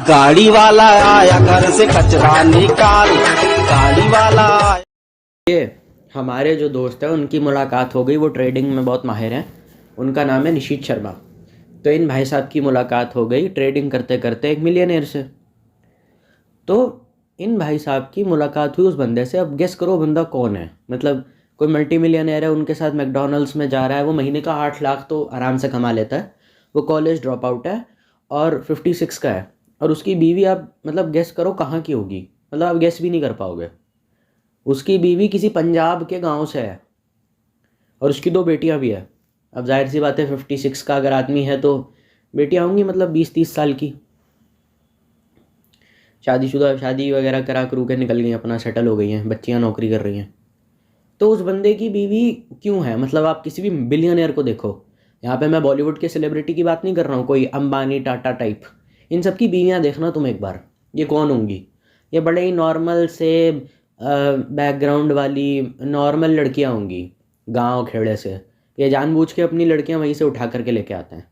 गाड़ी वाला आया घर से कचरा निकाल, गाड़ी वाला आया। ये हमारे जो दोस्त हैं उनकी मुलाकात हो गई, वो ट्रेडिंग में बहुत माहिर हैं। उनका नाम है निशीत शर्मा। तो इन भाई साहब की मुलाकात हो गई ट्रेडिंग करते करते एक मिलियनेयर से। तो इन भाई साहब की मुलाकात हुई उस बंदे से। अब गेस करो बंदा कौन है। मतलब कोई मल्टी मिलियनेयर है, उनके साथ मैकडोनल्ड्स में जा रहा है, वो महीने का 8 लाख तो आराम से कमा लेता है। वो कॉलेज ड्रॉप आउट है और 56 का है। और उसकी बीवी आप मतलब गेस करो कहाँ की होगी, मतलब आप गेस भी नहीं कर पाओगे। उसकी बीवी किसी पंजाब के गांव से है और उसकी 2 बेटियां भी है। अब जाहिर सी बात है 56 का अगर आदमी है तो बेटियां होंगी मतलब 20-30 साल की, शादीशुदा, शादी वगैरह करा करू के निकल गई, अपना सेटल हो गई हैं, बच्चियां नौकरी कर रही हैं। तो उस बंदे की बीवी क्यों है, मतलब आप किसी भी बिलियनियर को देखो, यहाँ पे मैं बॉलीवुड के सेलिब्रिटी की बात नहीं कर रहा हूँ, कोई अंबानी टाटा टाइप, इन सब की बीवियाँ देखना तुम एक बार, ये कौन होंगी। ये बड़े ही नॉर्मल से बैकग्राउंड वाली नॉर्मल लड़कियाँ होंगी, गांव खेड़े से। ये जानबूझ के अपनी लड़कियाँ वहीं से उठा करके लेके आते हैं,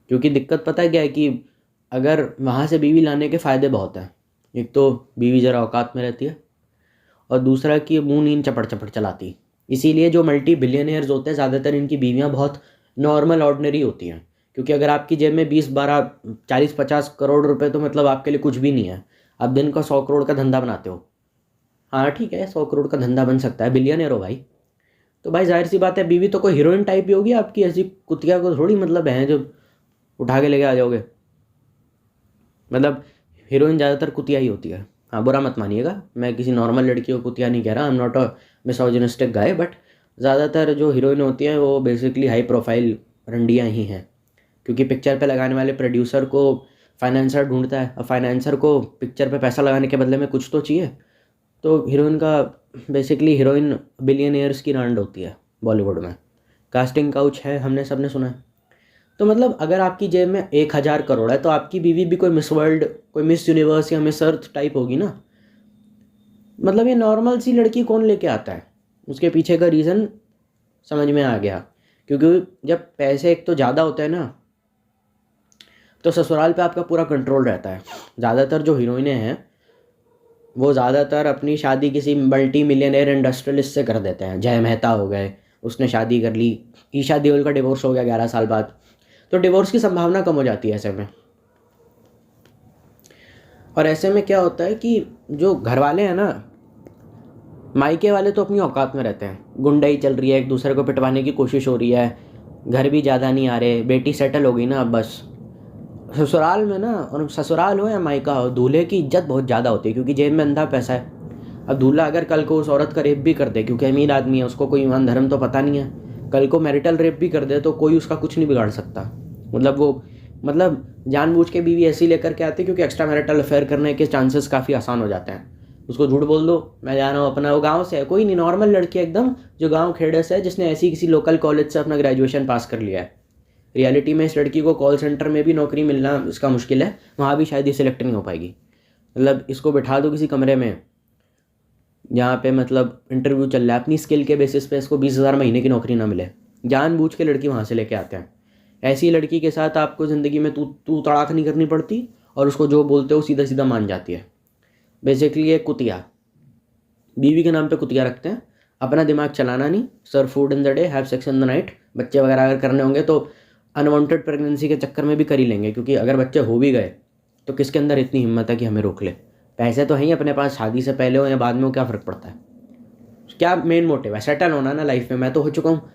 क्योंकि दिक्कत पता है क्या है कि अगर वहाँ से बीवी लाने के फ़ायदे बहुत हैं। एक तो बीवी ज़रा औकात में रहती है और दूसरा कि मुंह नींद चपड़ चपड़ चलाती। इसीलिए जो मल्टी बिलियनियर्स होते हैं ज़्यादातर इनकी बीवियाँ बहुत नॉर्मल ऑर्डिनरी होती हैं, क्योंकि अगर आपकी जेब में 20-12-40-50 करोड़ रुपए तो मतलब आपके लिए कुछ भी नहीं है। आप दिन का 100 करोड़ का धंधा बनाते हो, हाँ ठीक है 100 करोड़ का धंधा बन सकता है, बिलियनियर हो भाई। तो भाई जाहिर सी बात है बीवी तो कोई हीरोइन टाइप ही होगी आपकी, ऐसी कुतिया को थोड़ी मतलब है जो उठा के लेके आ जाओगे। मतलब हीरोइन ज़्यादातर कुतिया ही होती है। हाँ बुरा मत मानिएगा, मैं किसी नॉर्मल लड़की को कुतिया नहीं कह रहा, I am not a misogynistic guy, but ज़्यादातर जो हीरोइन होती हैं वो बेसिकली हाई प्रोफाइल रंडियाँ ही हैं, क्योंकि पिक्चर पे लगाने वाले प्रोड्यूसर को फाइनेंसर ढूंढता है। अब फाइनेंसर को पिक्चर पे पैसा लगाने के बदले में कुछ तो चाहिए, तो हीरोइन का बेसिकली हीरोइन बिलियनियर्स की रांड होती है बॉलीवुड में। कास्टिंग काउच है, हमने सबने सुना है। तो मतलब अगर आपकी जेब में 1000 करोड़ है तो आपकी बीवी भी कोई मिस वर्ल्ड, कोई मिस यूनिवर्स या मिस अर्थ टाइप होगी ना। मतलब ये नॉर्मल सी लड़की कौन लेके आता है, उसके पीछे का रीज़न समझ में आ गया। क्योंकि जब पैसे एक तो ज़्यादा होते हैं ना, तो ससुराल पे आपका पूरा कंट्रोल रहता है। ज़्यादातर जो हीरोइनें हैं वो ज़्यादातर अपनी शादी किसी मल्टी मिलियनेयर इंडस्ट्रियलिस्ट से कर देते हैं। जय मेहता हो गए, उसने शादी कर ली, ईशा देओल का डिवोर्स हो गया 11 साल बाद, तो डिवोर्स की संभावना कम हो जाती है ऐसे में। और ऐसे में क्या होता है कि जो घर वाले हैं ना, मायके वाले तो अपनी औकात में रहते हैं, गुंडाई चल रही है, एक दूसरे को पिटवाने की कोशिश हो रही है, घर भी ज़्यादा नहीं आ रहे, बेटी सेटल हो गई ना अब बस। ससुराल में ना, और ससुराल हो या मायका हो, दूल्हे की इज्जत बहुत ज़्यादा होती है, क्योंकि जेब में अंधा पैसा है। अब दूल्हा अगर कल को उस औरत का रेप भी कर दे, क्योंकि अमीर आदमी है, उसको कोई ईमान धर्म तो पता नहीं है, कल को मैरिटल रेप भी कर दे तो कोई उसका कुछ नहीं बिगाड़ सकता। मतलब वो मतलब जानबूझ के बीवी ऐसी लेकर के आते, क्योंकि एक्स्ट्रा मैरिटल अफेयर करने के चांसेस काफ़ी आसान हो जाते हैं। उसको झूठ बोल दो मैं जा रहा हूँ अपना, वो गाँव से है, कोई नहीं, नॉर्मल लड़की एकदम जो गाँव खेड़े से है, जिसने ऐसी किसी लोकल कॉलेज से अपना ग्रेजुएशन पास कर लिया है। रियलिटी में इस लड़की को कॉल सेंटर में भी नौकरी मिलना इसका मुश्किल है, वहाँ भी शायद ये सिलेक्ट नहीं हो पाएगी। मतलब इसको बिठा दो किसी कमरे में जहाँ पे मतलब इंटरव्यू चल रहा है, अपनी स्किल के बेसिस पे इसको 20,000 महीने की नौकरी ना मिले, जानबूझ के लड़की वहाँ से लेके आते हैं। ऐसी लड़की के साथ आपको ज़िंदगी में तू तू तड़ाक नहीं करनी पड़ती, और उसको जो बोलते हो सीधा सीधा मान जाती है। बेसिकली एक कुतिया, बीवी के नाम पे कुतिया रखते हैं, अपना दिमाग चलाना नहीं, serve food in the day, have sex in the night. बच्चे वगैरह अगर करने होंगे तो अनवांटेड प्रेगनेंसी के चक्कर में भी कर ही लेंगे, क्योंकि अगर बच्चे हो भी गए तो किसके अंदर इतनी हिम्मत है कि हमें रोक ले। पैसे तो हैं ही अपने पास, शादी से पहले हो या बाद में हो क्या फ़र्क पड़ता है। क्या मेन मोटिव है, सेटल होना ना लाइफ में, मैं तो हो चुका हूँ।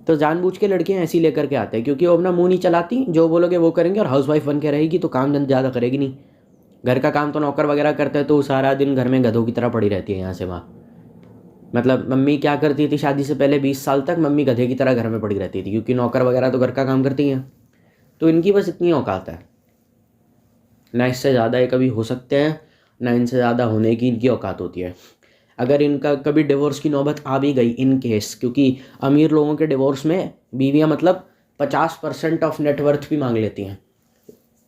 तो जानबूझ के लड़कियाँ ऐसी लेकर के आते हैं, क्योंकि वो अपना मुंह नहीं चलाती, जो बोलोगे वो करेंगे, और हाउसवाइफ बन के रहेगी तो काम धंधा ज़्यादा करेगी नहीं। घर का काम तो नौकर वगैरह करते हैं, तो सारा दिन घर में गधों की तरह पड़ी रहती है यहाँ से वहाँ। मतलब मम्मी क्या करती थी शादी से पहले 20 साल तक, मम्मी गधे की तरह घर में पड़ी रहती थी, क्योंकि नौकर वगैरह तो घर का काम करती हैं। तो इनकी बस इतनी औकात है, ना इससे ज़्यादा ये कभी हो सकते हैं, ना इनसे ज़्यादा होने की इनकी औकात होती है। अगर इनका कभी डिवोर्स की नौबत आ भी गई इन केस, क्योंकि अमीर लोगों के डिवोर्स में बीवियाँ मतलब 50% ऑफ नेटवर्थ भी मांग लेती हैं।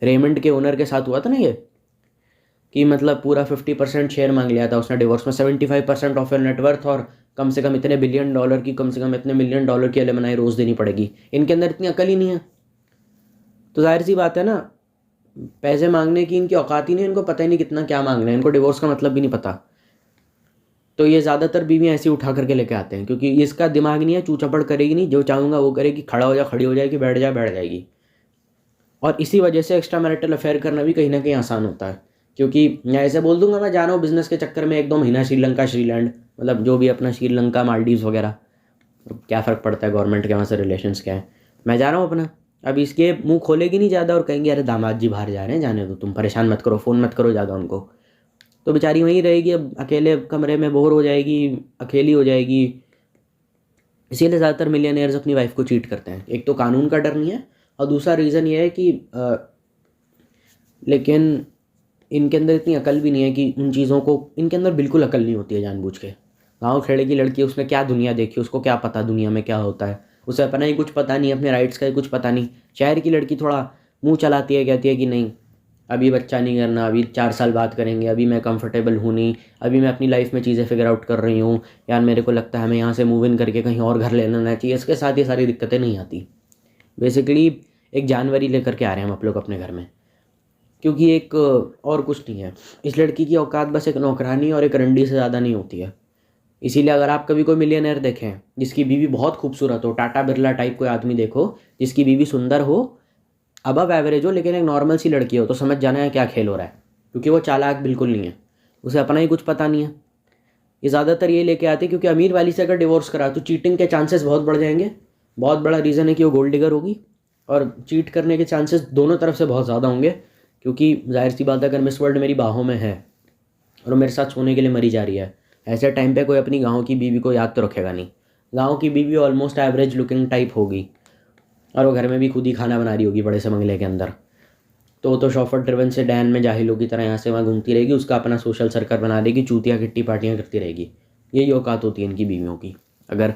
रेमंड के ओनर के साथ हुआ था ना ये, कि मतलब पूरा 50% शेयर मांग लिया था उसने डिवोर्स में, 75% ऑफ योर नेटवर्थ, और कम से कम इतने बिलियन डॉलर की, कम से कम इतने मिलियन डॉलर की एलिमनाई रोज़ देनी पड़ेगी। इनके अंदर इतनी अकल ही नहीं है। तो जाहिर सी बात है ना, पैसे मांगने की इनकी औकात ही नहीं, इनको पता ही नहीं कितना क्या मांग रहे हैं, इनको डिवोर्स का मतलब भी नहीं पता। तो ये ज़्यादातर बीवियाँ ऐसी उठा करके लेके आते हैं, क्योंकि इसका दिमाग नहीं है, चूचपड़ करेगी नहीं, जो चाहूँगा वो करेगी, खड़ा हो जा खड़ी हो जाएगी, बैठ जा बैठ जाएगी। और इसी वजह से एक्स्ट्रा मैरिटल अफेयर करना भी कहीं ना कहीं आसान होता है, क्योंकि मैं ऐसे बोल दूंगा मैं जा रहा हूँ बिज़नेस के चक्कर में 1-2 महीना श्रीलंका, श्रीलैंड, मतलब जो भी अपना श्रीलंका, मालदीव्स वगैरह, क्या फ़र्क पड़ता है गवर्नमेंट के वहाँ से रिलेशंस क्या है, मैं जा रहा हूँ अपना। अब इसके मुंह खोलेगी नहीं ज़्यादा और कहेंगे अरे दामाद जी बाहर जा रहे हैं, जाने दो, तुम परेशान मत करो, फ़ोन मत करो ज़्यादा उनको। तो बेचारी वहीं रहेगी, अब अकेले कमरे में बोर हो जाएगी, अकेली हो जाएगी। इसीलिए ज़्यादातर मिलियनेयर्स अपनी वाइफ को चीट करते हैं। एक तो कानून का डर नहीं है, और दूसरा रीज़न ये है कि लेकिन इनके अंदर इतनी अकल भी नहीं है कि उन चीज़ों को, इनके अंदर बिल्कुल अकल नहीं होती है जानबूझ के। गाँव खेड़े की लड़की, उसने क्या दुनिया देखी, उसको क्या पता दुनिया में क्या होता है, उसे अपना ही कुछ पता नहीं, अपने राइट्स का ही कुछ पता नहीं। शहर की लड़की थोड़ा मुंह चलाती है, कहती है कि नहीं अभी बच्चा नहीं करना, अभी 4 साल बात करेंगे, अभी मैं कंफर्टेबल हूँ नहीं, अभी मैं अपनी लाइफ में चीज़ें फिगर आउट कर रही हूँ, यार मेरे को लगता है हमें यहाँ से मूव इन करके कहीं और घर ले लेना चाहिए। इसके साथ ये सारी दिक्कतें नहीं आती। बेसिकली एक जानवरी लेकर के आ रहे हैं हम आप लोग अपने घर में, क्योंकि एक और कुछ नहीं है। इस लड़की की औकात बस एक नौकरानी और एक रंडी से ज़्यादा नहीं होती है। इसीलिए अगर आप कभी कोई मिलियनेयर देखें जिसकी बीवी बहुत खूबसूरत हो, टाटा बिरला टाइप कोई आदमी देखो जिसकी बीवी सुंदर हो, अबव एवरेज हो, लेकिन एक नॉर्मल सी लड़की हो, तो समझ जाना है क्या खेल हो रहा है, क्योंकि वो चालाक बिल्कुल नहीं है, उसे अपना ही कुछ पता नहीं है। ये ज़्यादातर ये लेके आते हैं क्योंकि अमीर वाली से अगर डिवोर्स करा तो चीटिंग के चांसेस बहुत बढ़ जाएंगे। बहुत बड़ा रीज़न है कि वो गोल्ड डिगर होगी, और चीट करने के चांसेस दोनों तरफ से बहुत ज़्यादा होंगे, क्योंकि जाहिर सी बात है अगर मिस वर्ल्ड मेरी बाहों में है और मेरे साथ सोने के लिए मरी जा रही है, ऐसे टाइम पे कोई अपनी गाँव की बीवी को याद तो रखेगा नहीं। गाँव की बीवी ऑलमोस्ट एवरेज लुकिंग टाइप होगी, और वो घर में भी खुद ही खाना बना रही होगी बड़े से बंगले के अंदर। तो शॉफर ड्रिवन से डैन में जाहिलों की तरह यहाँ से वहाँ घूमती रहेगी, उसका अपना सोशल सर्कल बना देगी, चूतियाँ किट्टी पार्टियाँ करती रहेगी। यही औकात होती है इनकी बीवियों की। अगर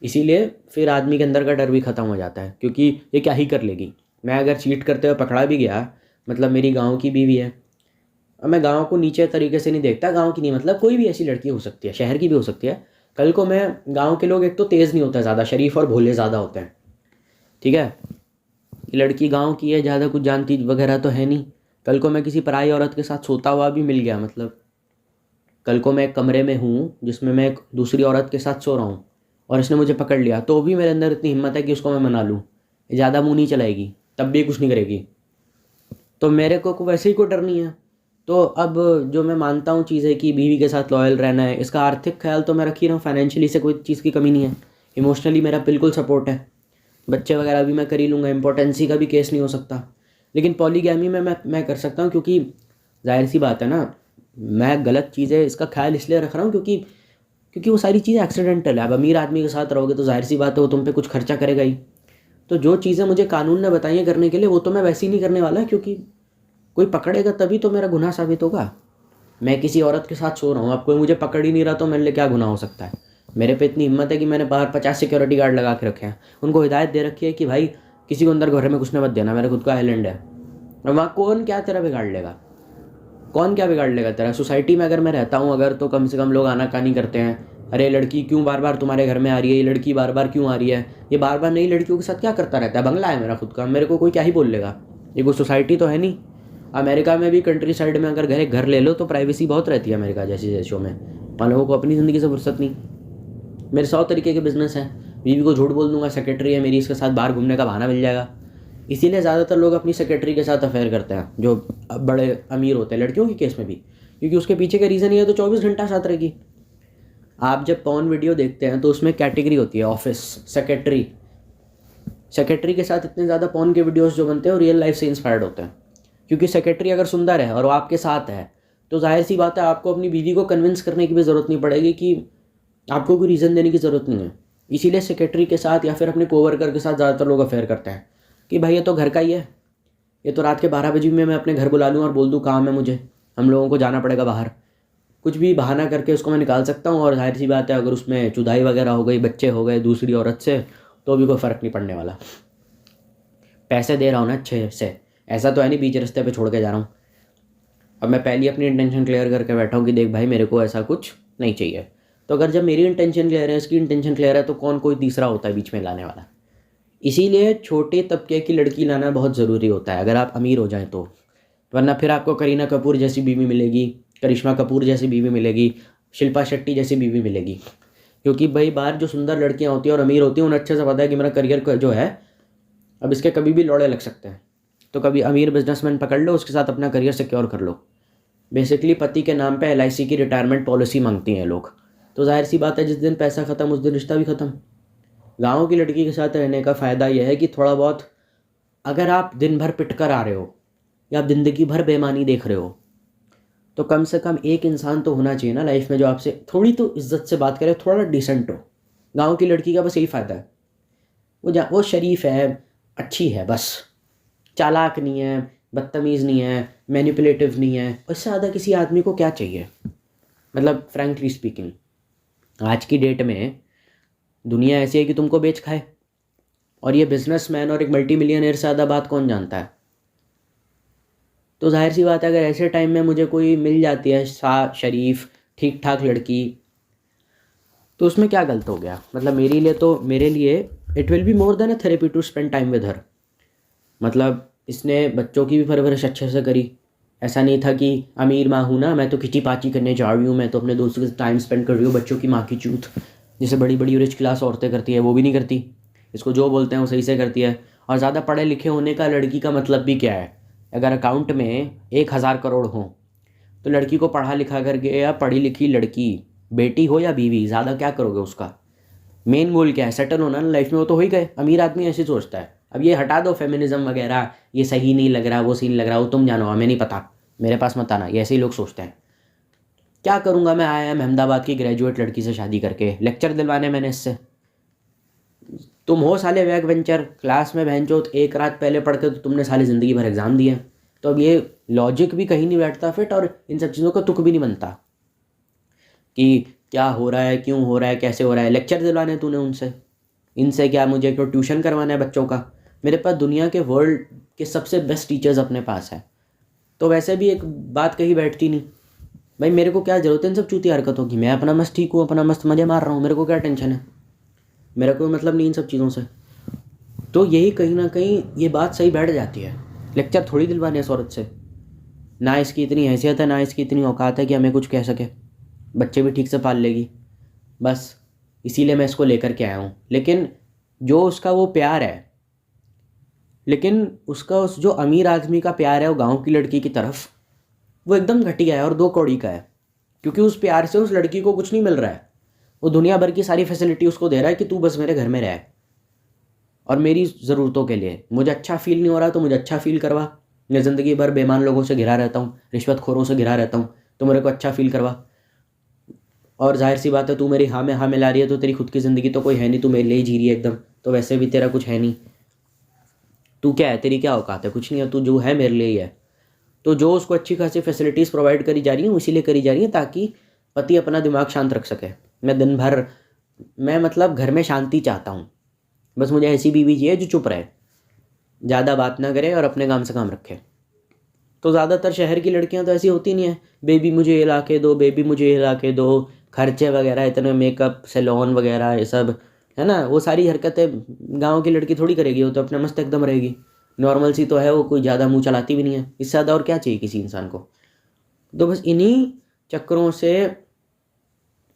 इसीलिए फिर आदमी के अंदर का डर भी ख़त्म हो जाता है, क्योंकि ये क्या ही कर लेगी। मैं अगर चीट करते हुए पकड़ा भी गया, मतलब मेरी गाँव की बीवी है, अब मैं गाँव को नीचे तरीके से नहीं देखता, गाँव की नहीं मतलब कोई भी ऐसी लड़की हो सकती है, शहर की भी हो सकती है। कल को मैं गाँव के लोग एक तो तेज़ नहीं होता ज़्यादा, शरीफ और भोले ज़्यादा होते हैं, ठीक है। लड़की गांव की है, ज़्यादा कुछ जानती वगैरह तो है नहीं। कल को मैं किसी पराई औरत के साथ सोता हुआ भी मिल गया, मतलब कल को मैं एक कमरे में हूँ जिसमें मैं एक दूसरी औरत के साथ सो रहा हूँ और इसने मुझे पकड़ लिया, तो भी मेरे अंदर इतनी हिम्मत है कि उसको मैं मना लूँ। ज़्यादा मुँह नहीं चलाएगी, तब भी कुछ नहीं करेगी, तो मेरे को वैसे ही कोई डर नहीं है। तो अब जो मैं मानता हूँ चीज़ है कि बीवी के साथ लॉयल रहना है, इसका आर्थिक ख्याल तो मैं रख ही रहा हूँ, फाइनेंशियली से कोई चीज़ की कमी नहीं है, इमोशनली मेरा बिल्कुल सपोर्ट है, बच्चे वगैरह भी मैं कर ही लूँगा, इम्पोर्टेंसी का भी केस नहीं हो सकता। लेकिन पॉलीगैमी में मैं कर सकता हूँ, क्योंकि जाहिर सी बात है ना, मैं गलत चीज़ें इसका ख्याल इसलिए रख रहा हूँ क्योंकि वो सारी चीज़ें एक्सीडेंटल है। अब अमीर आदमी के साथ रहोगे तो जाहिर सी बात है वो तुम पे कुछ खर्चा करेगा ही। तो जो चीज़ें मुझे कानून ने बताई हैं करने के लिए, वो तो मैं वैसे ही नहीं करने वाला, क्योंकि कोई पकड़ेगा तभी तो मेरा गुनाह साबित होगा। मैं किसी औरत के साथ सो रहा हूँ, अब कोई मुझे पकड़ ही नहीं रहा, तो मेरे लिए क्या गुनाह हो सकता है। मेरे पे इतनी हिम्मत है कि मैंने बाहर 50 सिक्योरिटी गार्ड लगा के रखे हैं, उनको हिदायत दे रखी है कि भाई किसी को अंदर घर में घुसने मत देना, मेरा खुद का आइलैंड है। और वहाँ कौन क्या तेरा बिगाड़ लेगा, कौन क्या बिगाड़ लेगा तेरा। सोसाइटी में अगर मैं रहता हूँ अगर, तो कम से कम लोग आनाकानी करते हैं, अरे लड़की क्यों बार बार तुम्हारे घर में आ रही है, ये लड़की बार बार क्यों आ रही है, ये बार बार नई लड़कियों के साथ क्या करता रहता है, बंगला है मेरा खुद का, मेरे को कोई क्या ही बोल लेगा, ये कोई सोसाइटी तो है नहीं। अमेरिका में भी कंट्री साइड में अगर घर ले लो तो प्राइवेसी बहुत रहती है अमेरिका जैसे देशों में, वहाँ लोगों को अपनी ज़िंदगी से फुर्सत नहीं। मेरे 100 तरीके के बिजनेस हैं, बीवी को झूठ बोल दूंगा सेक्रेटरी है मेरी, इसके साथ बाहर घूमने का बहाना मिल जाएगा। इसीलिए ज़्यादातर लोग अपनी सेक्रेटरी के साथ अफेयर करते हैं जो बड़े अमीर होते हैं, लड़कियों के केस में भी, क्योंकि उसके पीछे का रीज़न ये है तो 24 घंटा साथ रहेगी। आप जब पॉर्न वीडियो देखते हैं तो उसमें कैटेगरी होती है ऑफिस, सेक्रेटरी। सेक्रेटरी के साथ इतने ज़्यादा पॉर्न के वीडियोस जो बनते हैं वो रियल लाइफ से इंस्पायर्ड होते हैं, क्योंकि सेक्रेटरी अगर सुंदर है और वो आपके साथ है तो जाहिर सी बात है आपको अपनी बीवी को कन्विंस करने की भी ज़रूरत नहीं पड़ेगी, कि आपको कोई रीज़न देने की ज़रूरत नहीं है। इसीलिए सेक्रेटरी के साथ या फिर अपने कोवर्कर के साथ ज़्यादातर लोग अफेयर करते हैं कि भाई ये तो घर का ही है, ये तो रात के 12 बजे में मैं अपने घर बुला लूँ और बोल दूँ काम है मुझे, हम लोगों को जाना पड़ेगा बाहर, कुछ भी बहाना करके उसको मैं निकाल सकता हूँ। और जाहिर सी बात है अगर उसमें चुदाई वगैरह हो गई, बच्चे हो गए दूसरी औरत से, तो भी कोई फ़र्क नहीं पड़ने वाला। पैसे दे रहा हूँ ना अच्छे से, ऐसा तो है नहीं बीच रास्ते पे छोड़ के जा रहा हूँ। अब मैं पहले अपनी इंटेंशन क्लियर करके बैठा हूँ कि देख भाई मेरे को ऐसा कुछ नहीं चाहिए। तो अगर जब मेरी इंटेंशन क्लियर है, इसकी इंटेंशन क्लियर है, तो कौन कोई तीसरा होता है बीच में लाने वाला। इसीलिए छोटे तबके की लड़की लाना बहुत ज़रूरी होता है अगर आप अमीर हो जाएं तो। वरना फिर आपको करीना कपूर जैसी बीवी मिलेगी, करिश्मा कपूर जैसी बीवी मिलेगी, शिल्पा शेट्टी जैसी बीवी मिलेगी। क्योंकि भाई बाहर जो सुंदर लड़कियां होती हैं और अमीर होती हैं उन्हें अच्छे से पता है कि मेरा करियर जो है अब इसके कभी भी लौड़े लग सकते हैं, तो कभी अमीर बिजनेसमैन पकड़ लो, उसके साथ अपना करियर सिक्योर कर लो। बेसिकली पति के नाम पे LIC की रिटायरमेंट पॉलिसी मांगती हैं लोग। तो जाहिर सी बात है जिस दिन पैसा ख़त्म उस दिन रिश्ता भी ख़त्म। गाँव की लड़की के साथ रहने का फ़ायदा यह है कि थोड़ा बहुत, अगर आप दिन भर पिट कर आ रहे हो या आप ज़िंदगी भर बेईमानी देख रहे हो, तो कम से कम एक इंसान तो होना चाहिए ना लाइफ में जो आपसे थोड़ी तो इज्जत से बात करे, थोड़ा डिसेंट हो। गाँव की लड़की का बस यही फ़ायदा है, वो शरीफ है, अच्छी है, बस चालाक नहीं है, बदतमीज़ नहीं है, मैनिपुलेटिव नहीं है। उससे ज़्यादा किसी आदमी को क्या चाहिए? मतलब फ्रैंकली स्पीकिंग, आज की डेट में दुनिया ऐसी है कि तुमको बेच खाए, और ये बिजनेसमैन और एक मल्टी मिलियनर से ज़्यादा बात कौन जानता है? तो जाहिर सी बात है अगर ऐसे टाइम में मुझे कोई मिल जाती है शरीफ ठीक ठाक लड़की, तो उसमें क्या गलत हो गया? मतलब मेरे लिए it will be more than a therapy to spend time with her. मतलब इसने बच्चों की भी परवरिश अच्छे से करी। ऐसा नहीं था कि अमीर माँ हूँ ना, मैं तो खिची पाची करने जा रही हूँ, मैं तो अपने दोस्तों के साथ टाइम स्पेंड कर रही हूँ, बच्चों की माँ की चूत जैसे बड़ी बड़ी रिच क्लास औरतें करती है वो भी नहीं करती। इसको जो बोलते हैं वो सही से करती है। और ज़्यादा पढ़े लिखे होने का लड़की का मतलब भी क्या है? अगर अकाउंट में 1,000 करोड़ हों तो लड़की को पढ़ा लिखा करके, या पढ़ी लिखी लड़की बेटी हो या बीवी, ज़्यादा क्या करोगे उसका? मेन गोल क्या है? सेटल होना ना लाइफ में, वो तो हो ही गए। अमीर आदमी ऐसे सोचता है। अब ये हटा दो फेमिनिज्म वगैरह, ये सही नहीं लग रहा, वो सही नहीं लग रहा, वो तुम जानो, हमें नहीं पता, मेरे पास मत आना, ये ऐसे ही लोग सोचते हैं। क्या करूँगा मैं IIM अहमदाबाद की ग्रेजुएट लड़की से शादी करके? लेक्चर दिलवाने मैंने इससे? तुम हो साले बैक वेंचर, क्लास में बहनचोद एक रात पहले पढ़ के तो तुमने सारी ज़िंदगी भर एग्ज़ाम दिए हैं। तो अब ये लॉजिक भी कहीं नहीं बैठता फिट, और इन सब चीज़ों का तुक भी नहीं बनता कि क्या हो रहा है, क्यों हो रहा है, कैसे हो रहा है। लेक्चर दिलवाने तूने उनसे, इनसे क्या? मुझे क्यों ट्यूशन करवाना है बच्चों का? मेरे पास दुनिया के वर्ल्ड के सबसे बेस्ट टीचर्स अपने पास है। तो वैसे भी एक बात कहीं बैठती नहीं। भाई मेरे को क्या ज़रूरत है इन सब चूती हरकतों की? मैं अपना मस्त ठीक हूँ, अपना मस्त मज़े मार रहा हूँ, मेरे को क्या टेंशन है? मेरा कोई मतलब नहीं इन सब चीज़ों से। तो यही कहीं ना कहीं ये बात सही बैठ जाती है। लेक्चर थोड़ी दिलवाने इस औरत से, ना इसकी इतनी हैसियत है, ना इसकी इतनी औकात है कि हमें कुछ कह सके। बच्चे भी ठीक से पाल लेगी, बस इसीलिए मैं इसको लेकर के आया हूँ। लेकिन जो उसका वो प्यार है, लेकिन उसका उस जो अमीर आदमी का प्यार है वो गांव की लड़की की तरफ, वो एकदम घटिया है और 2 कौड़ी का है। क्योंकि उस प्यार से उस लड़की को कुछ नहीं मिल रहा है। वो दुनिया भर की सारी फैसिलिटी उसको दे रहा है कि तू बस मेरे घर में रह, और मेरी ज़रूरतों के लिए। मुझे अच्छा फील नहीं हो रहा तो मुझे अच्छा फील करवा। मैं ज़िंदगी भर बेईमान लोगों से घिरा रहता हूँ, रिश्वतखोरों से घिरा रहता हूँ, तो मेरे को अच्छा फील करवा। और जाहिर सी बात है तू मेरी हाँ में हाँ मिला रही है, तो तेरी खुद की ज़िंदगी तो कोई है नहीं, तू मेरे लिए ही जी रही है एकदम। तो वैसे भी तेरा कुछ है नहीं, तू क्या है, तेरी क्या औकात है? कुछ नहीं है, तू जो है मेरे लिए ही है। तो जो उसको अच्छी खासी फैसिलिटीज़ प्रोवाइड करी जा रही हैं इसीलिए करी जा रही हैं ताकि पति अपना दिमाग शांत रख सके। मैं दिन भर, मैं मतलब घर में शांति चाहता हूँ। बस मुझे ऐसी बीवी चाहिए जो चुप रहे, ज़्यादा बात ना करे और अपने काम से काम रखे। तो ज़्यादातर शहर की लड़कियां तो ऐसी होती नहीं है, बेबी मुझे ये ला के दो, बेबी मुझे ये ला के दो, खर्चे वगैरह इतने, मेकअप सैलून वगैरह ये सब है ना। वो सारी हरकतें गांव की लड़की थोड़ी करेगी, वो तो अपने मस्त एकदम रहेगी, नॉर्मल सी तो है वो, कोई ज़्यादा मुंह चलाती भी नहीं है। इससे ज़्यादा और क्या चाहिए किसी इंसान को? तो बस इन्हीं चक्करों से,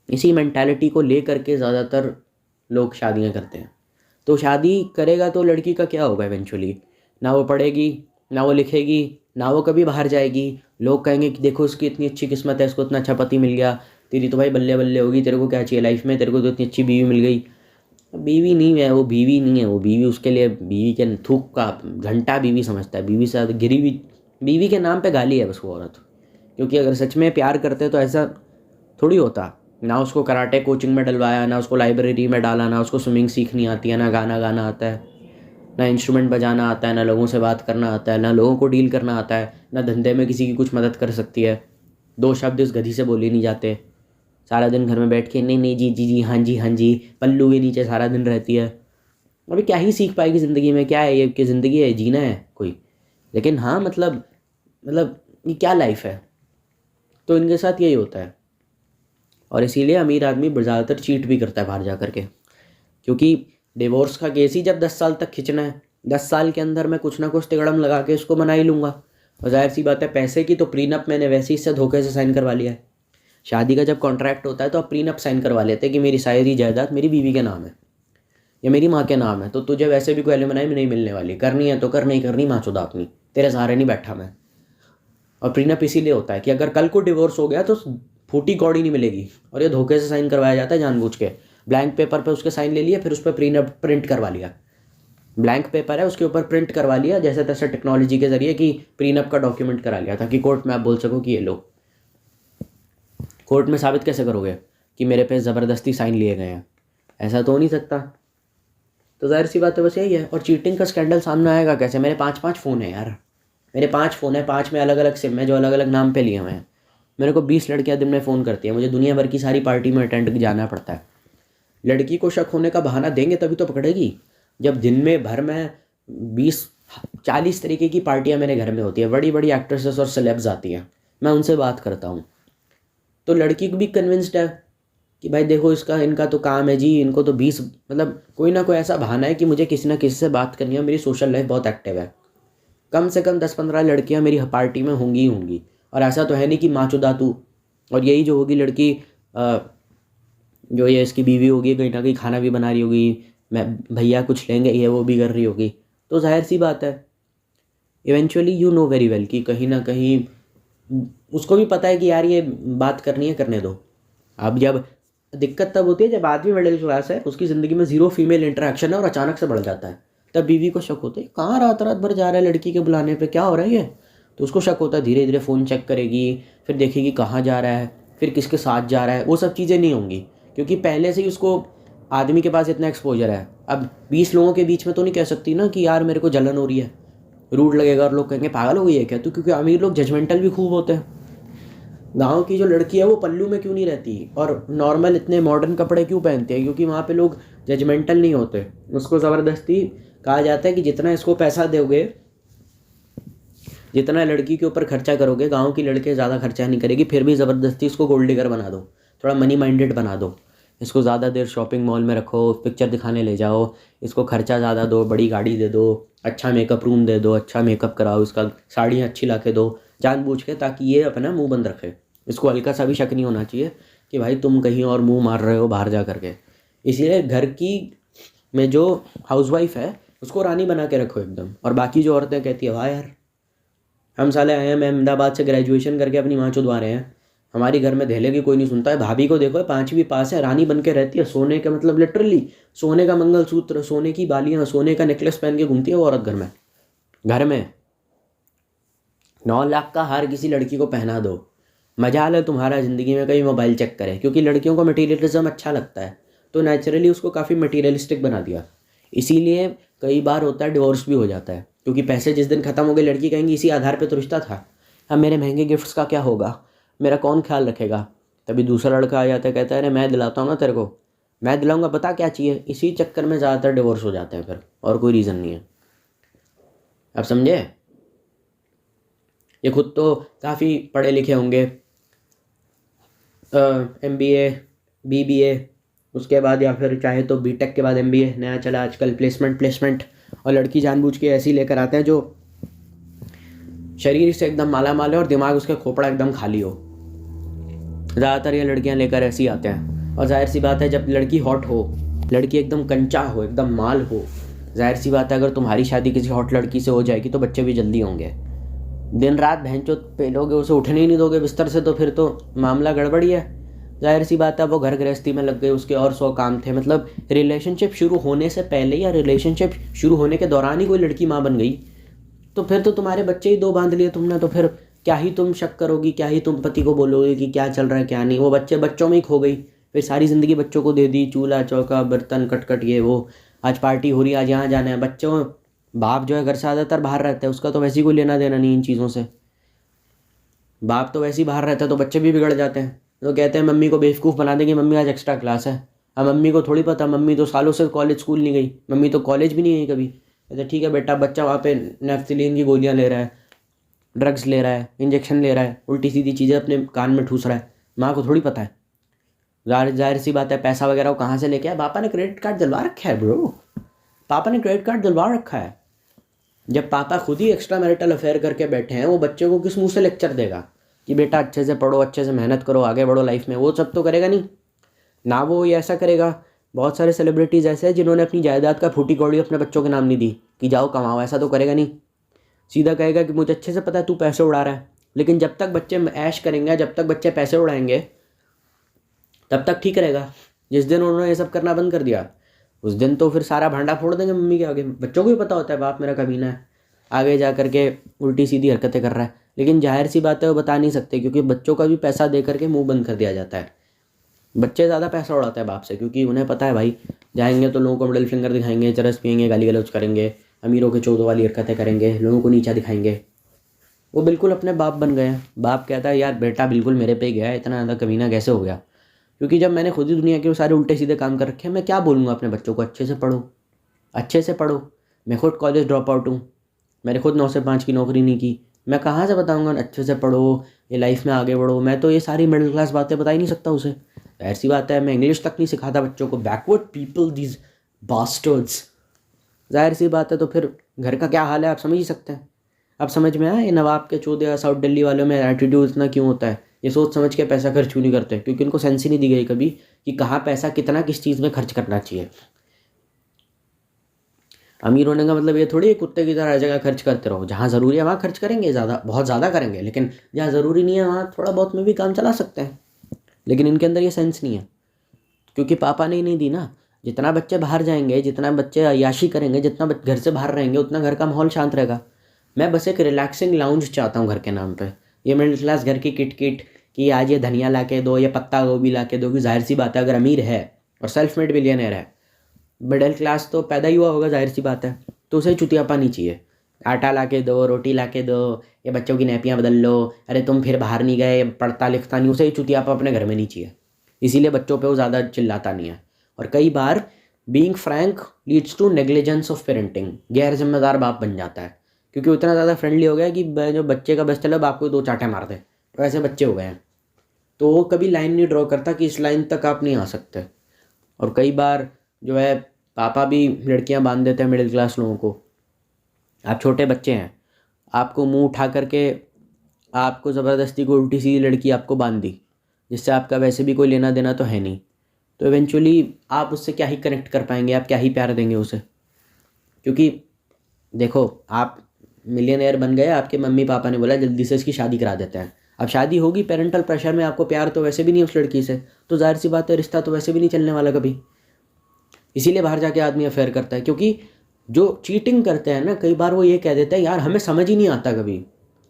इसी मेंटालिटी को ले करके ज़्यादातर लोग शादियां करते हैं। तो शादी करेगा तो लड़की का क्या होगा इवेंचुअली? ना वो पढ़ेगी, ना वो लिखेगी, ना वो कभी बाहर जाएगी। लोग कहेंगे कि देखो उसकी इतनी अच्छी किस्मत है, इसको इतना अच्छा पति मिल गया, तेरी तो भाई बल्ले बल्ले होगी, तेरे को क्या चाहिए लाइफ में, तेरे को तो इतनी अच्छी बीवी मिल गई। बीवी नहीं है वो, बीवी नहीं है वो, बीवी उसके लिए बीवी के थूक का घंटा बीवी समझता है। बीवी से ज़्यादा गिरी हुई, बीवी के नाम पे गाली है बस वो औरत। क्योंकि अगर सच में प्यार करते तो ऐसा थोड़ी होता। ना उसको कराटे कोचिंग में डलवाया, ना उसको लाइब्रेरी में डाला, ना उसको स्विमिंग सीखनी आती है, ना गाना गाना आता है, ना इंस्ट्रूमेंट बजाना आता है, ना लोगों से बात करना आता है, ना लोगों को डील करना आता है, ना धंधे में किसी की कुछ मदद कर सकती है। 2 शब्द इस गधी से बोले नहीं जाते। सारा दिन घर में बैठ के नहीं नहीं जी जी जी हाँ जी हाँ जी पल्लू के नीचे सारा दिन रहती है। अभी क्या ही सीख पाएगी ज़िंदगी में? क्या है ये कि ज़िंदगी है, जीना है कोई? लेकिन हाँ मतलब ये क्या लाइफ है? तो इनके साथ यही होता है। और इसीलिए अमीर आदमी ज़्यादातर चीट भी करता है बाहर जा करके। क्योंकि डिवोर्स का केस ही जब 10 साल तक खींचना है, 10 साल के अंदर मैं कुछ ना कुछ तिगड़म लगा के इसको मना ही लूँगा। और जाहिर सी बात है पैसे की, तो प्रीनप मैंने वैसे ही इससे धोखे से साइन करवा लिया है। शादी का जब कॉन्ट्रैक्ट होता है तो आप प्रीनप साइन करवा लेते हैं कि मेरी सारी जायदाद मेरी बीवी के नाम है या मेरी माँ के नाम है, तो तुझे वैसे भी कोई एलिमनाई में नहीं मिलने वाली, करनी है तो कर, नहीं करनी माँ चुदा अपनी, तेरे सहारे नहीं बैठा मैं। और प्रीनप इसीलिए होता है कि अगर कल को डिवोर्स हो गया तो फूटी कौड़ी नहीं मिलेगी, और ये धोखे से साइन करवाया जाता है जानबूझ के। ब्लैंक पेपर पे उसके साइन ले लिए, फिर उस पर प्रीनप प्रिंट करवा लिया। ब्लैंक पेपर है उसके ऊपर प्रिंट करवा लिया जैसे तैसे टेक्नोलॉजी के जरिए कि प्रीनप का डॉक्यूमेंट करा लिया, ताकि कोर्ट में आप बोल सको कि ये लो। कोर्ट में साबित कैसे करोगे कि मेरे पे ज़बरदस्ती साइन लिए गए हैं? ऐसा तो हो नहीं सकता। तो जाहिर सी बात है बस यही है। और चीटिंग का स्कैंडल सामने आएगा कैसे? मेरे 5-5 फ़ोन है यार, मेरे 5 फ़ोन है, 5 में अलग अलग सिम है जो अलग अलग नाम पे लिए हुए हैं। मेरे को 20 लड़कियां दिन में फ़ोन करती हैं, मुझे दुनिया भर की सारी पार्टी में अटेंड जाना पड़ता है। लड़की को शक होने का बहाना देंगे तभी तो पकड़ेगी। जब दिन में भर में 20-40 तरीके की पार्टियां मेरे घर में होती है, बड़ी बड़ी एक्ट्रेसेस और सेलेब्स आती हैं, मैं उनसे बात करता हूँ, तो लड़की को भी कन्विंस्ड है कि भाई देखो इसका इनका तो काम है जी, इनको तो 20 मतलब कोई ना कोई ऐसा बहाना है कि मुझे किसी ना किसी से बात करनी है, मेरी सोशल लाइफ बहुत एक्टिव है। कम से कम 10-15 लड़कियां मेरी पार्टी में होंगी ही होंगी। और ऐसा तो है नहीं कि माचुदा तू, और यही जो होगी लड़की जो ये इसकी बीवी होगी कहीं ना कहीं खाना भी बना रही होगी, मैं भैया कुछ लेंगे ये वो भी कर रही होगी। तो जाहिर सी बात है eventually you know very well कि कहीं ना कहीं उसको भी पता है कि यार ये बात करनी है, करने दो। अब जब दिक्कत तब होती है जब आदमी मिडिल क्लास है, उसकी ज़िंदगी में 0 फीमेल इंटरेक्शन है और अचानक से बढ़ जाता है, तब बीवी को शक होता है कहाँ रात रात भर जा रहा है लड़की के बुलाने पे, क्या हो रहा है ये। तो उसको शक होता है, धीरे धीरे फ़ोन चेक करेगी, फिर देखेगी कहाँ जा रहा है, फिर किसके साथ जा रहा है। वो सब चीज़ें नहीं होंगी क्योंकि पहले से ही उसको आदमी के पास इतना एक्सपोजर है। अब 20 लोगों के बीच में तो नहीं कह सकती ना कि यार मेरे को जलन हो रही है, रूड लगेगा और लोग कहेंगे पागल हो गई है क्या। तो क्योंकि अमीर लोग जजमेंटल भी खूब होते हैं। गांव की जो लड़की है वो पल्लू में क्यों नहीं रहती और नॉर्मल इतने मॉडर्न कपड़े क्यों पहनती है? क्योंकि वहाँ पे लोग जजमेंटल नहीं होते। उसको ज़बरदस्ती कहा जाता है कि जितना इसको पैसा दोगे, जितना लड़की के ऊपर खर्चा करोगे, गांव की लड़के ज़्यादा खर्चा नहीं करेगी, फिर भी ज़बरदस्ती इसको गोल्ड डिगर बना दो, थोड़ा मनी माइंडेड बना दो, इसको ज़्यादा देर शॉपिंग मॉल में रखो, पिक्चर दिखाने ले जाओ, इसको खर्चा ज़्यादा दो, बड़ी गाड़ी दे दो, अच्छा मेकअप रूम दे दो, अच्छा मेकअप कराओ, इसका साड़ियाँ अच्छी ला के दो जानबूझ के, ताकि ये अपना मुंह बंद रखे। इसको हल्का सा भी शक नहीं होना चाहिए कि भाई तुम कहीं और मुंह मार रहे हो बाहर जा करके। इसीलिए घर की में जो हाउसवाइफ है उसको रानी बना के रखो एकदम। और बाकी जो औरतें कहती है वाह यार हम साले आए हैं, मैं अहमदाबाद से ग्रेजुएशन करके अपनी माँ चुदवा रहे हैं, हमारी घर में धेले की कोई नहीं सुनता है। भाभी को देखो 5वीं पास है, रानी बन के रहती है, सोने का मतलब लिटरली सोने का मंगलसूत्र, सोने की बालियाँ, सोने का नेकलेस पहन के घूमती है वो औरत घर में 9 लाख का हार किसी लड़की को पहना दो, मजाल है तुम्हारा ज़िंदगी में कहीं मोबाइल चेक करे। क्योंकि लड़कियों को मटीरियलिज्म अच्छा लगता है तो नेचुरली उसको काफ़ी मटीरियलिस्टिक बना दिया। इसीलिए कई बार होता है डिवोर्स भी हो जाता है, क्योंकि पैसे जिस दिन ख़त्म हो गए लड़की कहेंगी इसी आधार पे तो रिश्ता था, अब मेरे महंगे गिफ्ट्स का क्या होगा, मेरा कौन ख्याल रखेगा। तभी दूसरा लड़का आ जाता है, कहता है अरे मैं दिलाता हूँ ना तेरे को, मैं दिलाऊंगा, बता क्या चाहिए। इसी चक्कर में ज़्यादातर डिवोर्स हो जाते हैं फिर, और कोई रीज़न नहीं है। अब समझे? ये खुद तो काफ़ी पढ़े लिखे होंगे, MBA BBA, उसके बाद या फिर चाहे तो BTech के बाद MBA नया चला आजकल, प्लेसमेंट। और लड़की जानबूझ के ऐसी लेकर आते हैं जो शरीर से एकदम माला माल है और दिमाग उसका खोपड़ा एकदम खाली हो। ज़्यादातर ये लड़कियां लेकर ऐसी आते हैं। और जाहिर सी बात है जब लड़की हॉट हो, लड़की एकदम कंचा हो, एकदम माल हो, जाहिर सी बात है अगर तुम्हारी शादी किसी हॉट लड़की से हो जाएगी तो बच्चे भी जल्दी होंगे। दिन रात भैंचो पेलोगे, उसे उठने ही नहीं दोगे बिस्तर से, तो फिर तो मामला गड़बड़ी है। जाहिर सी बात है वो घर गृहस्थी में लग गए, उसके और 100 काम थे। मतलब रिलेशनशिप शुरू होने से पहले या रिलेशनशिप शुरू होने के दौरान ही कोई लड़की माँ बन गई तो फिर तो तुम्हारे बच्चे ही 2 बांध लिए तुमने, तो फिर क्या ही तुम शक करोगी, क्या ही तुम पति को बोलोगे कि क्या चल रहा है क्या नहीं। वो बच्चों में ही खो गई, फिर सारी ज़िंदगी बच्चों को दे दी, चूल्हा चौका बर्तन कटकट ये वो, आज पार्टी हो रही है, आज यहाँ जाना है। बच्चों बाप जो है घर से ज़्यादातर बाहर रहता है, उसका तो वैसे ही कोई लेना देना नहीं इन चीज़ों से। बाप तो वैसे ही बाहर रहता है तो बच्चे भी बिगड़ जाते हैं। तो कहते हैं मम्मी को बेवकूफ़ बना देंगे, मम्मी आज एक्स्ट्रा क्लास है। अब मम्मी को थोड़ी पता, मम्मी तो सालों से कॉलेज स्कूल नहीं गई, मम्मी तो कॉलेज भी नहीं गई कभी। कहते ठीक है बेटा, बच्चा वहाँ पे नेफ्थिलीन की गोलियाँ ले रहा है, ड्रग्स ले रहा है, इंजेक्शन ले रहा है, उल्टी सीधी चीज़ें अपने कान में ठूस रहा है, माँ को थोड़ी पता है। जाहिर सी बात है पैसा वगैरह वो कहाँ से लेके आया? पापा ने क्रेडिट कार्ड दिलवा रखा है ब्रो, पापा ने क्रेडिट कार्ड दिलवा रखा है। जब पापा खुद ही एक्स्ट्रा मैरिटल अफेयर करके बैठे हैं, वो बच्चे को किस मुंह से लेक्चर देगा कि बेटा अच्छे से पढ़ो, अच्छे से मेहनत करो, आगे बढ़ो लाइफ में? वो सब तो करेगा नहीं ना। वो ये ऐसा करेगा। बहुत सारे सेलिब्रिटीज़ ऐसे हैं जिन्होंने अपनी जायदाद का फूटी कौड़ी अपने बच्चों के नाम नहीं दी कि जाओ कमाओ, ऐसा तो करेगा नहीं। सीधा कहेगा कि मुझे अच्छे से पता है तू पैसे उड़ा रहा है। लेकिन जब तक बच्चे ऐश करेंगे, जब तक बच्चे पैसे उड़ाएंगे, तब तक ठीक रहेगा। जिस दिन उन्होंने ये सब करना बंद कर दिया, उस दिन तो फिर सारा भांडा फोड़ देंगे मम्मी के आगे। बच्चों को भी पता होता है बाप मेरा कमीना है, आगे जा करके उल्टी सीधी हरकतें कर रहा है, लेकिन जाहिर सी बात है वो बता नहीं सकते, क्योंकि बच्चों का भी पैसा दे करके मुंह बंद कर दिया जाता है। बच्चे ज़्यादा पैसा उड़ाते हैं बाप से, क्योंकि उन्हें पता है भाई जाएंगे तो लोगों को मिडिल फिंगर दिखाएंगे, चरस पियेंगे, गाली गलौज करेंगे, अमीरों के चौदह वाली हरकतें करेंगे, लोगों को नीचा दिखाएंगे। वो बिल्कुल अपने बाप बन गए हैं। बाप कहता है यार बेटा बिल्कुल मेरे पे गया है, इतना ज़्यादा कमीना कैसे हो गया? क्योंकि जब मैंने खुद ही दुनिया के वो सारे उल्टे सीधे काम कर रखे हैं, मैं क्या बोलूँगा अपने बच्चों को? अच्छे से पढ़ो, अच्छे से पढ़ो। मैं खुद कॉलेज ड्रॉप आउट हूँ, मैंने खुद 9 से 5 की नौकरी नहीं की। मैं कहाँ से बताऊँगा अच्छे से पढ़ो, ये लाइफ में आगे बढ़ो? मैं तो ये सारी मिडिल क्लास बातें बता ही नहीं सकता उसे। ऐसी बात है, मैं इंग्लिश तक नहीं सिखाता बच्चों को। Backward people, these bastards. जाहिर सी बात है, तो फिर घर का क्या हाल है आप समझ ही सकते हैं। अब समझ में आया ये नवाब के चौधरी साउथ दिल्ली वालों में एटीट्यूड इतना क्यों होता है? ये सोच समझ के पैसा खर्च क्यों नहीं करते? क्योंकि उनको सेंस ही नहीं दी गई कभी कि कहाँ पैसा कितना किस चीज़ में खर्च करना चाहिए। अमीर होने का मतलब ये थोड़ी है कुत्ते की तरह हर जगह खर्च करते रहो। जहाँ ज़रूरी है वहाँ खर्च करेंगे, ज़्यादा बहुत ज़्यादा करेंगे, लेकिन जहाँ ज़रूरी नहीं है वहाँ थोड़ा बहुत में भी काम चला सकते हैं। लेकिन इनके अंदर ये सेंस नहीं है, क्योंकि पापा ने ही नहीं दी ना। जितना बच्चे बाहर जाएंगे, जितना बच्चे अय्याशी करेंगे, जितना घर से बाहर रहेंगे, उतना घर का माहौल शांत रहेगा। मैं बस एक रिलैक्सिंग लाउंज चाहता हूँ घर के नाम पे। ये मिडिल क्लास घर की किट किट कि आज ये धनिया ला के दो, ये पत्ता गोभी ला के दो, कि जाहिर सी बात है अगर अमीर है और सेल्फ मेड बिलियनर है, मिडिल क्लास तो पैदा ही हुआ होगा, जाहिर सी बात है, तो उसे चुतियापा नहीं चाहिए। आटा ला के दो, रोटी ला के दो, ये बच्चों की नैपियाँ बदल लो, अरे तुम फिर बाहर नहीं गए, पढ़ता लिखता नहीं, उसे ही चुतियापा अपने घर में नहीं चाहिए। इसीलिए बच्चों पे वो ज़्यादा चिल्लाता नहीं है। और कई बार being frank leads to negligence of parenting. गैर जिम्मेदार बाप बन जाता है, क्योंकि वो इतना ज़्यादा फ्रेंडली हो गया कि जो बच्चे का बस चले बाप को 2 चांटे मार दे, तो ऐसे बच्चे हो गए हैं। तो वो कभी लाइन नहीं ड्रॉ करता कि इस लाइन तक आप नहीं आ सकते। और कई बार जो है पापा भी लड़कियां बांध देते हैं मिडिल क्लास लोगों को। आप छोटे बच्चे हैं, आपको मुंह उठा करके आपको ज़बरदस्ती को उल्टी सीधी लड़की आपको बांध दी, जिससे आपका वैसे भी कोई लेना देना तो है नहीं, तो इवेंचुअली आप उससे क्या ही कनेक्ट कर पाएंगे, आप क्या ही प्यार देंगे उसे? क्योंकि देखो आप मिलियनेयर बन गए, आपके मम्मी पापा ने बोला जल्दी से इसकी शादी करा देते हैं। अब शादी होगी पेरेंटल प्रेशर में, आपको प्यार तो वैसे भी नहीं उस लड़की से, तो जाहिर सी बात है रिश्ता तो वैसे भी नहीं चलने वाला कभी। इसीलिए बाहर जाके आदमी अफेयर करता है, क्योंकि जो चीटिंग करते हैं ना, कई बार वो ये कह देते हैं यार हमें समझ ही नहीं आता कभी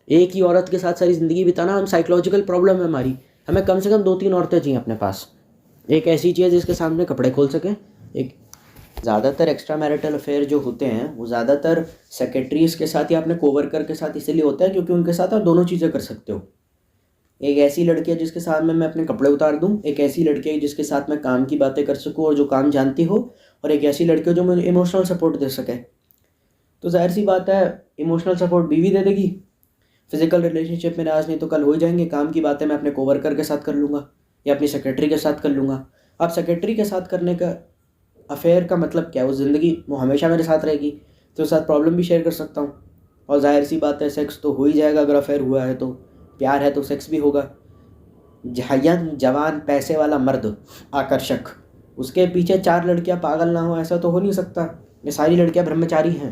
एक ही औरत के साथ सारी ज़िंदगी बिताना, हम साइकोलॉजिकल प्रॉब्लम है हमारी, हमें कम से कम 2-3 औरतें चाहिए अपने पास। एक ऐसी चीज़ जिसके सामने कपड़े खोल सकें। एक ज़्यादातर एक्स्ट्रा मैरिटल अफेयर जो होते हैं वो ज़्यादातर सेक्रेटरीज के साथ या अपने कोवर्कर के साथ इसलिए होता है क्योंकि उनके साथ आप दोनों चीज़ें कर सकते हो। एक ऐसी लड़की है जिसके साथ में मैं अपने कपड़े उतार दूं, एक ऐसी लड़की है जिसके साथ मैं काम की बातें कर सकूं और जो काम जानती हो, और एक ऐसी लड़की हो जो मुझे इमोशनल सपोर्ट दे सके। तो जाहिर सी बात है इमोशनल सपोर्ट बीवी दे देगी, फिजिकल रिलेशनशिप में आज नहीं तो कल हो जाएंगे। काम की बातें मैं अपने कोवर्कर के साथ कर लूँगा या अपनी सेक्रेटरी के साथ कर लूँगा। अब सेक्रेटरी के साथ करने का अफेयर का मतलब क्या है? वो ज़िंदगी वो हमेशा मेरे साथ रहेगी, तो उसके साथ प्रॉब्लम भी शेयर कर सकता हूँ। और जाहिर सी बात है सेक्स तो हो ही जाएगा अगर अफेयर हुआ है, तो प्यार है तो सेक्स भी होगा। यंग जवान पैसे वाला मर्द आकर्षक, उसके पीछे 4 लड़कियां पागल ना हो, ऐसा तो हो नहीं सकता। ये सारी लड़कियां ब्रह्मचारी हैं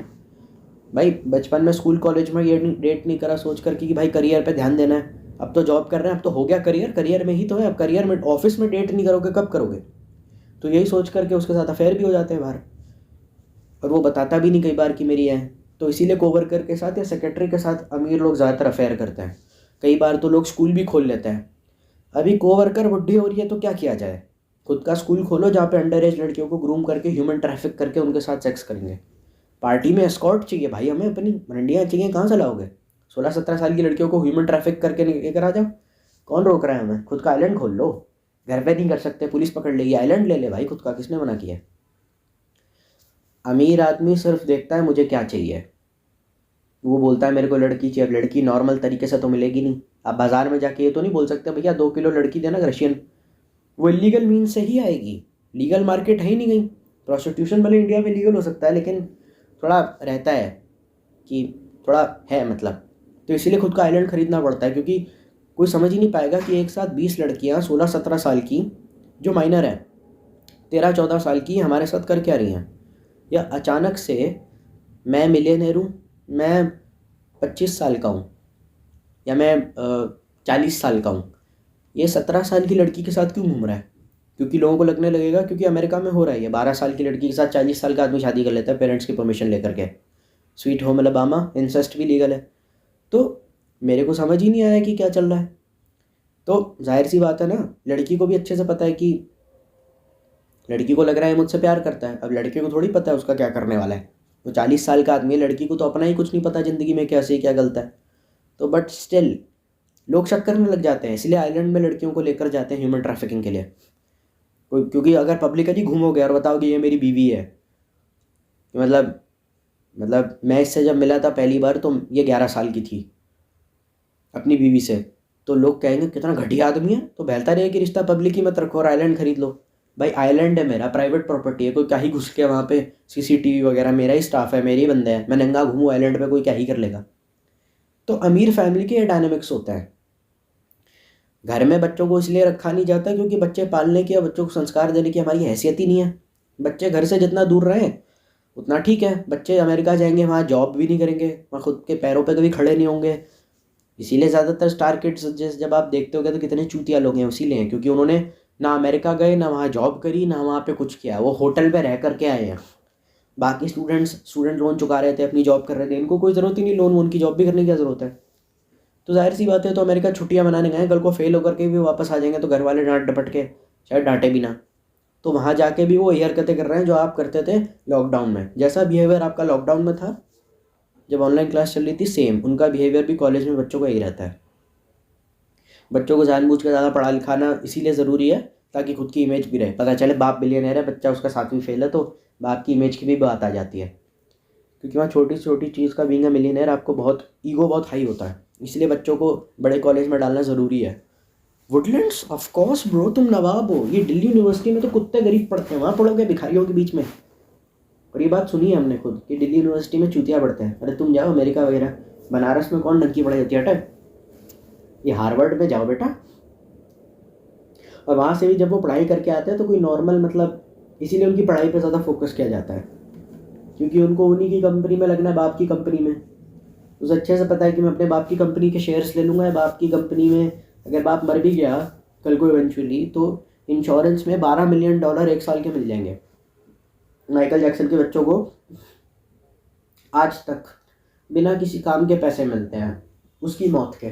भाई। बचपन में स्कूल कॉलेज में ये डेट नहीं करा सोच कर कि भाई करियर पे ध्यान देना है, अब तो जॉब कर रहे हैं, अब तो हो गया करियर, करियर में ही तो है। अब करियर में ऑफिस में डेट नहीं करोगे कब करोगे? तो यही सोच करके उसके साथ अफेयर भी हो जाते हैं बाहर, और वो बताता भी नहीं कई बार कि मेरी है। तो इसीलिए कोवर्कर के साथ या सेक्रेटरी के साथ अमीर लोग ज़्यादातर अफेयर करते हैं। कई बार तो लोग स्कूल भी खोल लेते हैं। अभी कोवर्कर बुढ़ी हो रही है तो क्या किया जाए? खुद का स्कूल खोलो जहाँ पे अंडर एज लड़कियों को ग्रूम करके ह्यूमन ट्रैफिक करके उनके साथ सेक्स करेंगे। पार्टी में एस्कॉर्ट चाहिए भाई, हमें अपनी रंडियाँ चाहिए, कहाँ से लाओगे? 16-17 साल की लड़कियों को ह्यूमन ट्रैफिक करके लेकर आ जाओ, कौन रोक रहा है हमें? खुद का आइलैंड खोल लो। घर पे नहीं कर सकते, पुलिस पकड़ लेगी, आइलैंड ले ले भाई खुद का, किसने मना किया? अमीर आदमी सिर्फ देखता है मुझे क्या चाहिए, वो बोलता है मेरे को लड़की चाहिए। अब लड़की नॉर्मल तरीके से तो मिलेगी नहीं। आप बाज़ार में जाके ये तो नहीं बोल सकते भैया 2 किलो लड़की देना रशियन, वो इलीगल मीन से ही आएगी। लीगल मार्केट है ही नहीं कहीं। प्रोस्टिट्यूशन भले इंडिया में लीगल हो सकता है, लेकिन थोड़ा रहता है कि थोड़ा है मतलब, तो इसीलिए खुद का आइलैंड ख़रीदना पड़ता है, क्योंकि कोई समझ ही नहीं पाएगा कि एक साथ 20 लड़कियाँ 16-17 साल की जो माइनर है 13-14 साल की हमारे साथ कर क्या रही हैं, या अचानक से मैं मिलियनेयर हूँ, मैं 25 साल का हूँ, या मैं 40 साल का हूँ, ये 17 साल की लड़की के साथ क्यों घूम रहा है? क्योंकि लोगों को लगने लगेगा क्योंकि अमेरिका में हो रहा है, ये 12 साल की लड़की के साथ 40 साल का आदमी शादी कर लेता है पेरेंट्स की परमिशन लेकर के। स्वीट होम अलबामा, इंसेस्ट भी लीगल है। तो मेरे को समझ ही नहीं आया कि क्या चल रहा है। तो जाहिर सी बात है ना, लड़की को भी अच्छे से पता है कि लड़की को लग रहा है मुझसे प्यार करता है, अब लड़के को थोड़ी पता है उसका क्या करने वाला है। वो 40 साल का आदमी है, लड़की को तो अपना ही कुछ नहीं पता ज़िंदगी में क्या सही क्या गलत है। तो बट स्टिल लोग शक करने लग जाते हैं, इसलिए आइलैंड में लड़कियों को लेकर जाते हैं ह्यूमन ट्रैफिकिंग के लिए। क्योंकि अगर पब्लिकली घूमोगे और बताओगे ये मेरी बीवी है, मतलब मैं इससे जब मिला था पहली बार तो ये 11 साल की थी अपनी बीवी से, तो लोग कहेंगे कितना घटिया आदमी है। तो बेहतर है कि रिश्ता पब्लिक ही मत रखो और आइलैंड खरीद लो। भाई आइलैंड है मेरा, प्राइवेट प्रॉपर्टी है, कोई क्या ही घुस के वहाँ पे CCTV वगैरह, मेरा ही स्टाफ है, मेरे ही बंदे हैं, मैं नंगा घूमूँ आइलैंड पे, कोई क्या ही कर लेगा। तो अमीर फैमिली के ये डायनामिक्स होता है। घर में बच्चों को इसलिए रखा नहीं जाता क्योंकि बच्चे पालने की या बच्चों को संस्कार देने की हमारी हैसियत ही नहीं है। बच्चे घर से जितना दूर रहें उतना ठीक है। बच्चे अमेरिका जाएंगे, वहाँ जॉब भी नहीं करेंगे, वहाँ खुद के पैरों पे कभी खड़े नहीं होंगे। इसीलिए ज़्यादातर स्टार किड्स जब आप देखते होगे तो कितने चूतिया लोग हैं, इसीलिए हैं क्योंकि उन्होंने ना अमेरिका गए, ना वहाँ जॉब करी, ना वहाँ पे कुछ किया, वो होटल पे रह करके आए हैं। बाकी स्टूडेंट लोन चुका रहे थे, अपनी जॉब कर रहे थे, इनको कोई ज़रूरत ही नहीं लोन वोन की, जॉब भी करने की क्या ज़रूरत है। तो जाहिर सी बात है, तो अमेरिका छुट्टियां मनाने गए, कल को फेल होकर के भी वापस आ जाएंगे तो घर वाले डांट डपट के शायद डांटे भी ना। तो वहाँ जाके भी वो वही हरकतें कर रहे हैं जो आप करते थे लॉकडाउन में। जैसा बिहेवियर आपका लॉकडाउन में था जब ऑनलाइन क्लास चल रही थी, सेम उनका बिहेवियर भी कॉलेज में बच्चों का यही रहता है। बच्चों को जानबूझ कर ज़्यादा पढ़ा लिखाना इसीलिए ज़रूरी है ताकि खुद की इमेज भी रहे, पता चले बाप बिलियनर है, बच्चा उसका 7वीं फेल है तो बाप की इमेज की भी बात आ जाती है। क्योंकि वहाँ छोटी से छोटी चीज़ का बीइंग अ मिलियनर आपको बहुत ईगो बहुत हाई होता है, इसलिए बच्चों को बड़े कॉलेज में डालना ज़रूरी है। वुडलैंड्स ऑफ कोर्स ब्रो, तुम नवाब हो, ये दिल्ली यूनिवर्सिटी में तो कुत्ते गरीब पढ़ते हैं, वहाँ पढ़ोगे भिखारियों के बीच में। और ये बात सुनी है हमने खुद कि दिल्ली यूनिवर्सिटी में चूतिया पढ़ते हैं। अरे तुम जाओ अमेरिका वगैरह, बनारस में कौन ढंग की पढ़ाई होती है, हट ये हार्वर्ड में जाओ बेटा। और वहाँ से भी जब वो पढ़ाई करके आते हैं तो कोई नॉर्मल मतलब, इसीलिए उनकी पढ़ाई पर ज़्यादा फोकस किया जाता है क्योंकि उनको उन्हीं की कंपनी में लगना है, बाप की कंपनी में। उसे अच्छे से पता है कि मैं अपने बाप की कंपनी के शेयर्स ले लूँगा, बाप की कंपनी में अगर बाप मर भी गया कल को इवेंचुअली तो इंश्योरेंस में $12 मिलियन 1 साल के मिल जाएंगे। माइकल जैक्सन के बच्चों को आज तक बिना किसी काम के पैसे मिलते हैं उसकी मौत के।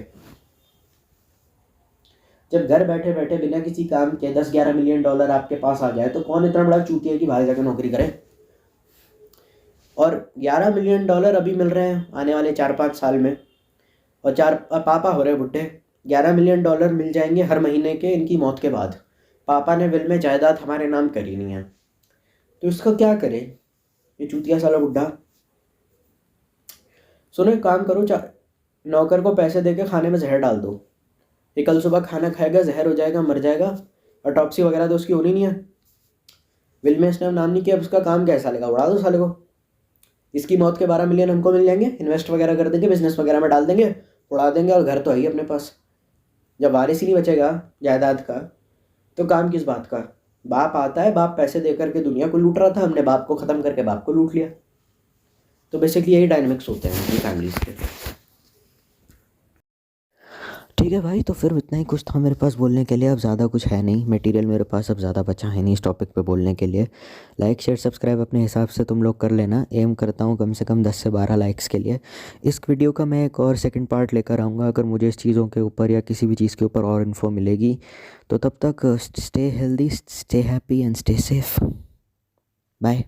जब घर बैठे बैठे बिना किसी काम के 10-11 मिलियन डॉलर आपके पास आ जाए तो कौन इतना बड़ा चूतिया है कि बाहर जाकर नौकरी करे। और 11 मिलियन डॉलर अभी मिल रहे हैं आने वाले 4-5 साल में, और पापा हो रहे बुढ़े, 11 मिलियन डॉलर मिल जाएंगे हर महीने के इनकी मौत के बाद। पापा ने विल में जायदाद हमारे नाम करी नहीं है तो इसका क्या करे ये चूतिया साला बुढ़ा। सुनो एक काम करो, नौकर को पैसे देके खाने में जहर डाल दो, ये कल सुबह खाना खाएगा जहर हो जाएगा मर जाएगा, ऑटोप्सी वगैरह तो उसकी होनी नहीं है। विल में इसने नाम नहीं किया, उसका काम कैसा लेगा, उड़ा दो साले को। इसकी मौत के 12 मिलियन हमको मिल जाएंगे, इन्वेस्ट वगैरह कर देंगे, बिजनेस वगैरह में डाल देंगे, उड़ा देंगे, और घर तो है ही अपने पास। जब वारिस ही नहीं बचेगा जायदाद का तो काम किस बात का। बाप आता है, बाप पैसे दे करके दुनिया को लूट रहा था, हमने बाप को ख़त्म करके बाप को लूट लिया। तो बेसिकली यही डायनामिक्स होते हैं अपनी फैमिलीज के। ठीक है भाई, तो फिर इतना ही कुछ था मेरे पास बोलने के लिए, अब ज़्यादा कुछ है नहीं मटेरियल मेरे पास, अब ज़्यादा बचा है नहीं इस टॉपिक पे बोलने के लिए। लाइक शेयर सब्सक्राइब अपने हिसाब से तुम लोग कर लेना, एम करता हूँ कम से कम 10 से 12 लाइक्स के लिए। इस वीडियो का मैं एक और सेकंड पार्ट लेकर आऊँगा अगर मुझे इस चीज़ों के ऊपर या किसी भी चीज़ के ऊपर और इन्फो मिलेगी। तो तब तक stay healthy, stay happy and stay safe. Bye.